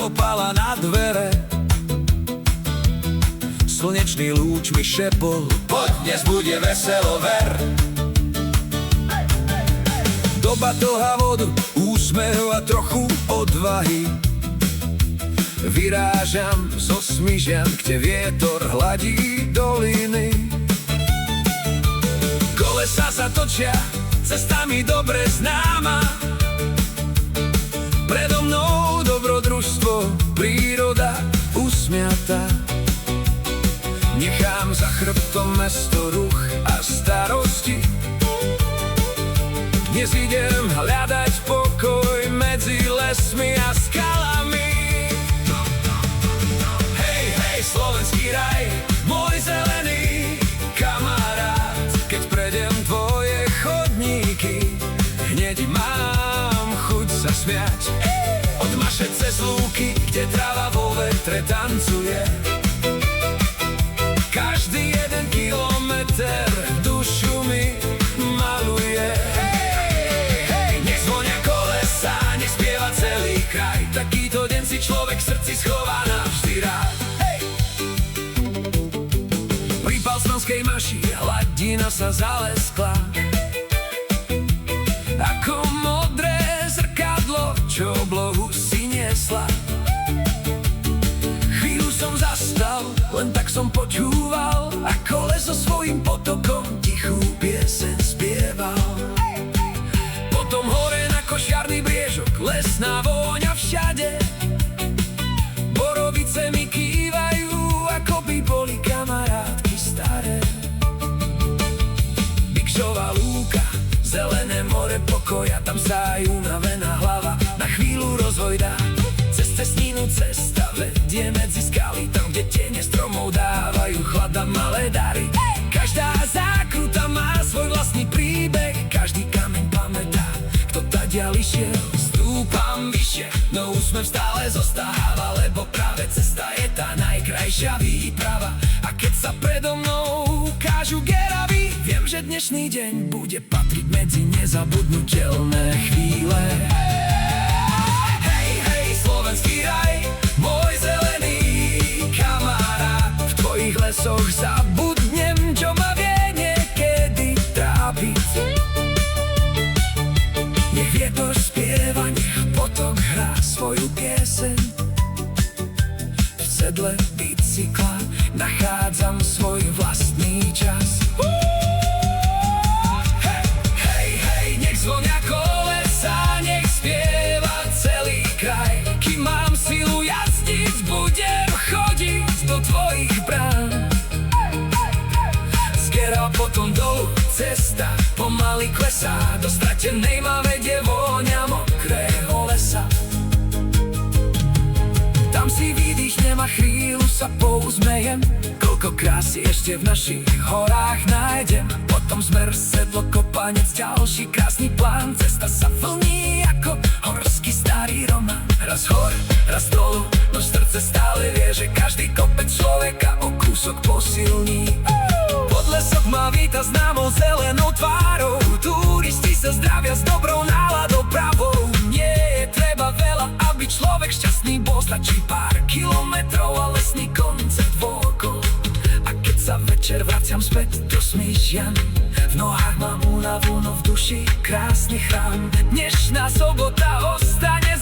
klopala na dvere. Slnečný lúč mi šepol: poď, dnes bude veselo, ver. Doba dlhá vodu, úsmev a trochu odvahy. Vyrážam zo Smyžian, kde vietor hladí doliny. Kolesa sa točia, cesta mi dobre známa. Predo mnou dobrodružstvo, príroda usmiata. Nechám za chrbtom mesto, ruch a starosti. Dnes idem hľadať pokoj medzi lesmi a skalami. Hej, hej, slovenský raj, môj zelený kamarát. Keď prejdem tvoje chodníky, hneď mám chuť sa smiať. Od Maše cez lúky, kde tráva vo vetre tancuje. Každý jeden kilometer dušu mi maluje. Nech zvonia kolesa, nech spieva celý kraj. Takýto deň si človek v srdci schová navždy rád. Pri Palsmanskej maši hladina sa zaleskla. Ako modré zrkadlo, čo oblohu si niesla. Chvíľu som zastal, len tak som počúval, ako les so svojím potokom tichú pieseň spieval. Potom hore na Košiarny briežok, lesná vôňa všade. Borovice mi kývajú, ako by boli kamarátky staré. Bikšová lúka, zelené more pokoja, tam sa aj unavená hlava na chvíľu rozhojdá. Cez cestninu cesta vedie medzi skaly, tam, kde tiene stromov dávajú chlad a malé dary. Každá zákruta má svoj vlastný príbeh, každý kameň pamätá, kto tadiaľ išiel. Stúpam vyššie, no úsmev stále zostáva, lebo práve cesta je tá najkrajšia výprava. A keď sa predo mnou ukážu geravy, viem, že dnešný deň bude patriť medzi nezabudnutelné chvíle. Hej, hej, slovenský raj, môj zelený kamarát. V tvojich lesoch zabudnem, čo ma vie niekedy trápiť. Nech vietor spieva, nech potok hrá svoju pieseň. V sedle bicykla nachádzam svoj vlastný čas. Hej, hej, nech zvonia kolesa, nech spieva celý kraj. Kým mám silu jazdiť, budem chodiť do tvojich brán. Z Gera potom dolu cesta pomaly klesá, do stratenej ma vedie vôňa mokrého lesa. Tam si vydýchnem a chvíľu sa pouzmejem, koľko krásy ešte v našich horách nájdem. Potom zmer, sedlo, kopanec, ďalší krásny plán. Cesta sa vlní ako horský starý román. Raz hor, raz dolu, no srdce stále vie, že každý kopec človeka o kúsok posilní. Podlesok ma víta známou zelenou tvárou. Turisti sa zdravia s dobrou náladou pravou. Nie je treba veľa, aby človek šťastný bol. Stačí pár kilometrov a lesný koncert vôkol. A keď sa večer vraciam späť do Smyžian, v nohách mám únavu, no v duši krásny chrám. Dnešná sobota ostane